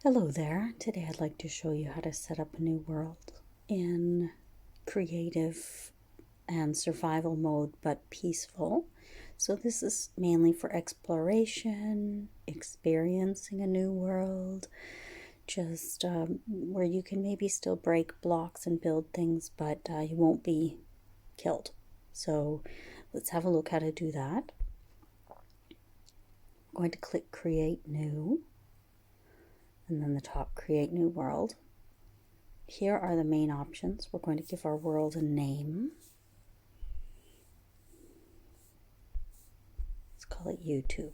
Hello there. Today I'd like to show you how to set up a new world in creative and survival mode, but peaceful. So this is mainly for exploration, experiencing a new world, just where you can maybe still break blocks and build things, but you won't be killed. So let's have a look how to do that. I'm going to click Create New. And then the top, Create New World. Here are the main options. We're going to give our world a name. Let's call it YouTube.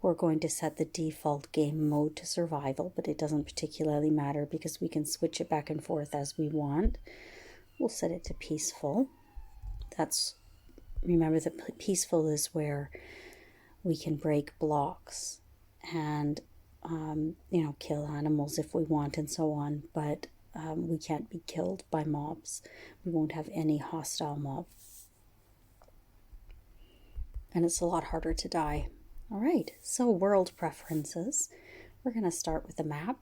We're going to set the default game mode to survival, but it doesn't particularly matter because we can switch it back and forth as we want. We'll set it to peaceful. Remember that peaceful is where we can break blocks and, kill animals if we want and so on, but we can't be killed by mobs. We won't have any hostile mob. And it's a lot harder to die. All right, so world preferences. We're going to start with a map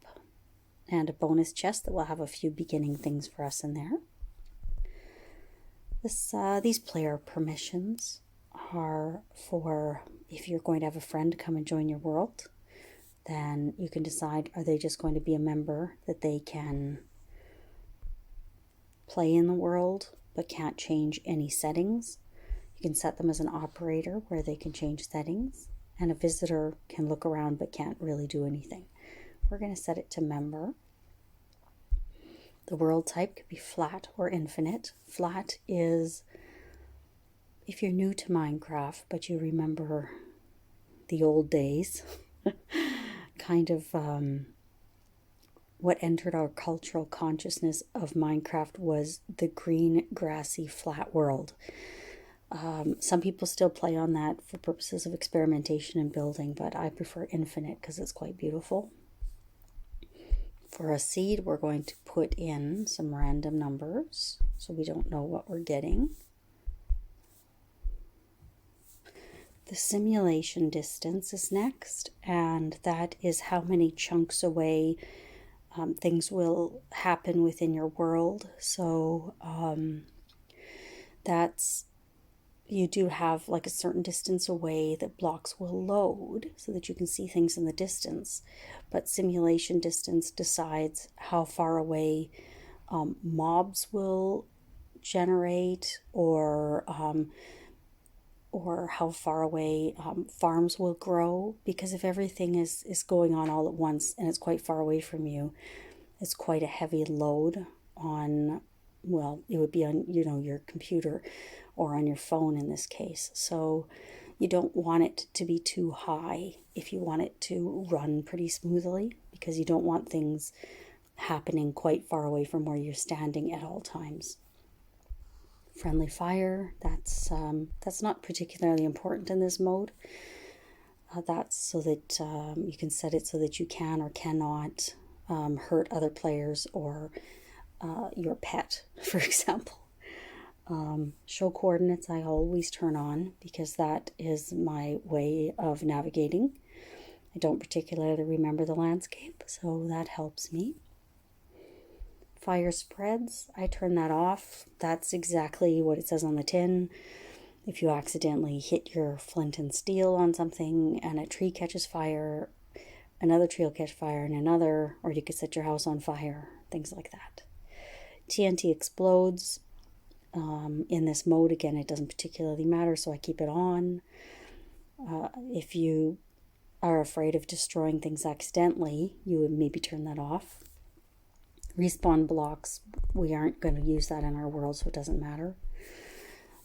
and a bonus chest that will have a few beginning things for us in there. These player permissions are for if you're going to have a friend come and join your world, then you can decide, are they just going to be a member that they can play in the world but can't change any settings? You can set them as an operator where they can change settings, and a visitor can look around but can't really do anything. We're going to set it to member. The world type could be flat or infinite. Flat is if you're new to Minecraft, but you remember the old days, kind of what entered our cultural consciousness of Minecraft was the green, grassy, flat world. Some people still play on that for purposes of experimentation and building, but I prefer infinite because it's quite beautiful. For a seed, we're going to put in some random numbers so we don't know what we're getting. The simulation distance is next, and that is how many chunks away things will happen within your world. So you do have like a certain distance away that blocks will load so that you can see things in the distance. But simulation distance decides how far away mobs will generate or how far away farms will grow, because if everything is going on all at once and it's quite far away from you, it's quite a heavy load on, well, it would be on, your computer or on your phone in this case. So you don't want it to be too high if you want it to run pretty smoothly, because you don't want things happening quite far away from where you're standing at all times. Friendly fire, that's not particularly important in this mode. That's so that you can set it so that you can or cannot hurt other players or your pet, for example. Show coordinates I always turn on because that is my way of navigating. I don't particularly remember the landscape, so that helps me. Fire spreads, I turn that off. That's exactly what it says on the tin. If you accidentally hit your flint and steel on something and a tree catches fire, another tree will catch fire and another, or you could set your house on fire, things like that. TNT explodes. In this mode, again, it doesn't particularly matter, so I keep it on. If you are afraid of destroying things accidentally, you would maybe turn that off. Respawn blocks, we aren't going to use that in our world, so it doesn't matter.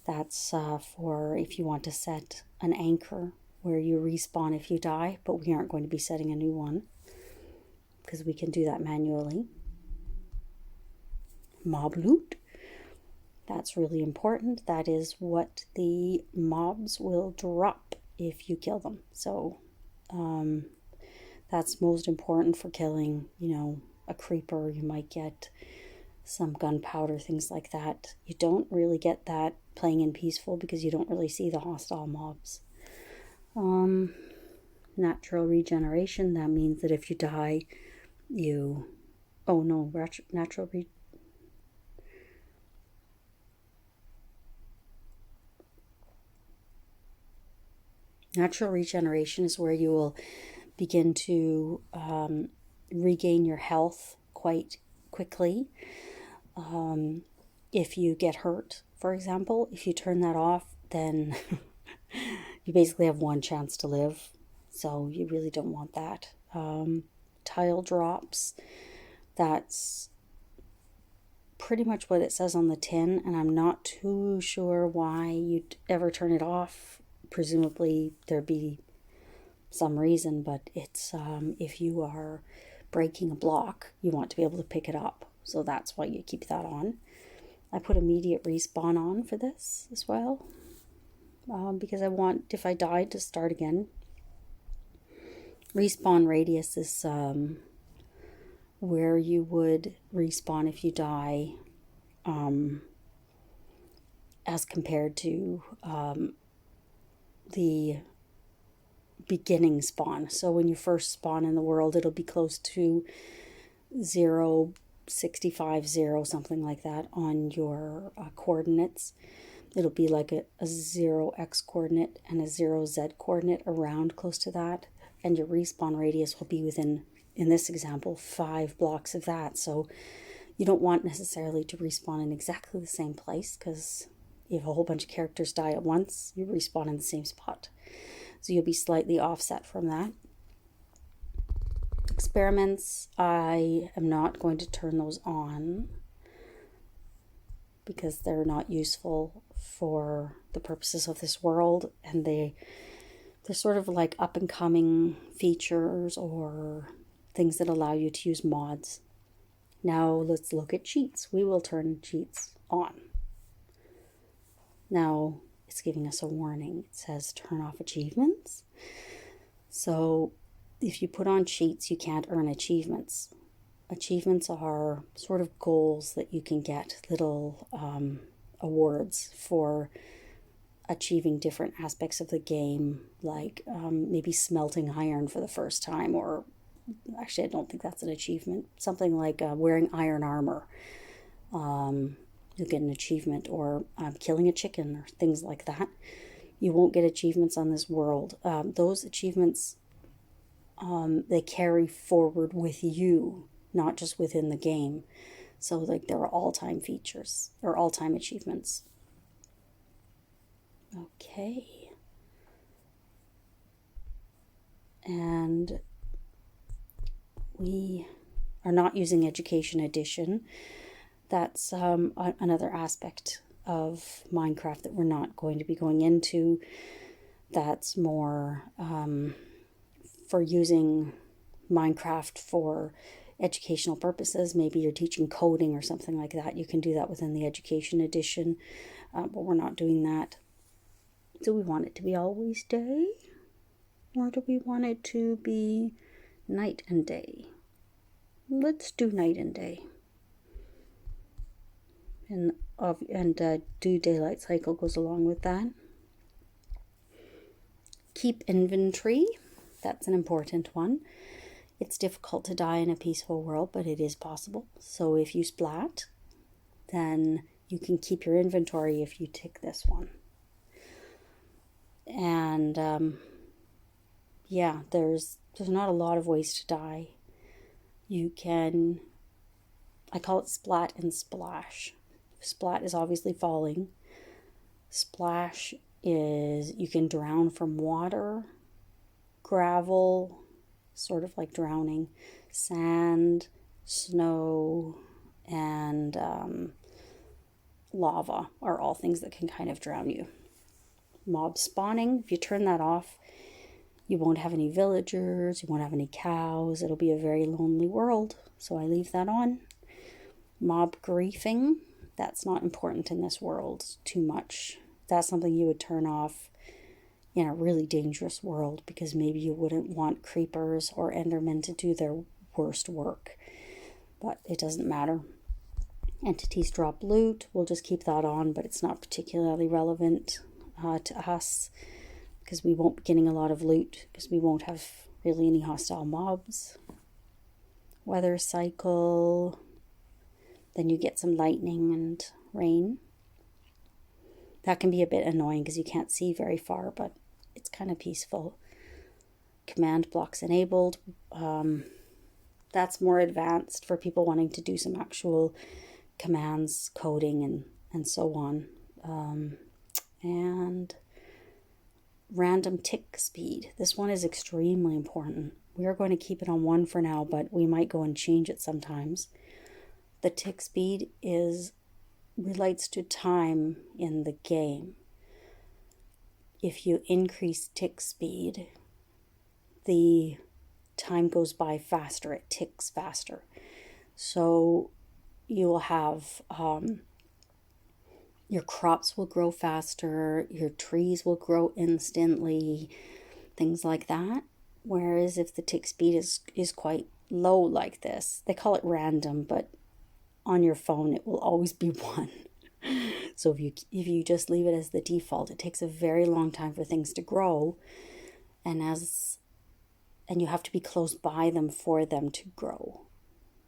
That's for if you want to set an anchor where you respawn if you die, but we aren't going to be setting a new one because we can do that manually. Mob loot, that's really important. That is what the mobs will drop if you kill them. So that's most important for killing, a creeper. You might get some gunpowder, things like that. You don't really get that playing in peaceful because you don't really see the hostile mobs. Um, Natural regeneration, that means that if you die, you... Oh no, natural regeneration is where you will begin to regain your health quite quickly. If you get hurt, for example, if you turn that off, then you basically have one chance to live. So you really don't want that. Tile drops, that's pretty much what it says on the tin, and I'm not too sure why you'd ever turn it off. Presumably there'd be some reason, but it's if you are breaking a block, you want to be able to pick it up. So that's why you keep that on. I put immediate respawn on for this as well, because I want, if I died, to start again. Respawn radius is where you would respawn if you die, as compared to the beginning spawn. So when you first spawn in the world, it'll be close to 0, 65, 0, something like that on your coordinates. It'll be like a 0x coordinate and a 0z coordinate around close to that. And your respawn radius will be within, in this example, 5 blocks of that. So you don't want necessarily to respawn in exactly the same place, because if a whole bunch of characters die at once, you respawn in the same spot. So you'll be slightly offset from that. Experiments, I am not going to turn those on because they're not useful for the purposes of this world, and they're sort of like up and coming features or things that allow you to use mods. Now let's look at cheats. We will turn cheats on. Now it's giving us a warning. It says turn off achievements. So if you put on cheats, you can't earn achievements. Achievements are sort of goals that you can get, little awards for achieving different aspects of the game, like maybe smelting iron for the first time, or actually I don't think that's an achievement, something like wearing iron armor. You'll get an achievement, or killing a chicken, or things like that. You won't get achievements on this world. Those achievements, they carry forward with you, not just within the game. So like there are all-time features or all-time achievements. Okay. And we are not using Education Edition. That's another aspect of Minecraft that we're not going to be going into. That's more for using Minecraft for educational purposes. Maybe you're teaching coding or something like that. You can do that within the Education Edition, but we're not doing that. Do we want it to be always day? Or do we want it to be night and day? Let's do night and day. And do daylight cycle goes along with that. Keep inventory. That's an important one. It's difficult to die in a peaceful world, but it is possible. So if you splat, then you can keep your inventory if you tick this one. And yeah, there's not a lot of ways to die. You can, I call it splat and splash. Splat is obviously falling. Splash is you can drown from water, gravel, sort of like drowning, sand, snow, and lava are all things that can kind of drown you. Mob spawning, if you turn that off, you won't have any villagers, you won't have any cows, it'll be a very lonely world, so I leave that on. Mob griefing, that's not important in this world too much. That's something you would turn off in a really dangerous world, because maybe you wouldn't want creepers or endermen to do their worst work, but it doesn't matter. Entities drop loot, we'll just keep that on, but it's not particularly relevant to us. because we won't be getting a lot of loot because we won't have really any hostile mobs. Weather cycle, then you get some lightning and rain. That can be a bit annoying because you can't see very far, but it's kind of peaceful. Command blocks enabled. That's more advanced for people wanting to do some actual commands, coding, and so on. And random tick speed. This one is extremely important. We are going to keep it on 1 for now, but we might go and change it sometimes. The tick speed relates to time in the game. If you increase tick speed, the time goes by faster, it ticks faster. So you will have your crops will grow faster, your trees will grow instantly, things like that. Whereas if the tick speed is quite low like this, they call it random, but on your phone it will always be 1. So if you just leave it as the default, it takes a very long time for things to grow, and you have to be close by them for them to grow.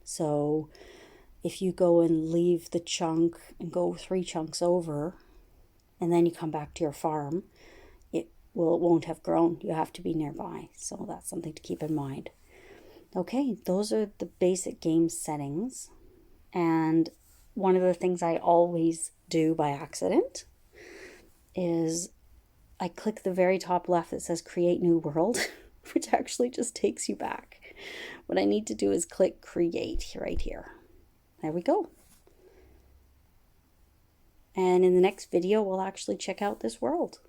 So if you go and leave the chunk and go 3 chunks over, and then you come back to your farm, it won't have grown. You have to be nearby. So that's something to keep in mind. Okay, those are the basic game settings. And one of the things I always do by accident is I click the very top left that says create new world, which actually just takes you back. What I need to do is click create right here. There we go. And in the next video, we'll actually check out this world.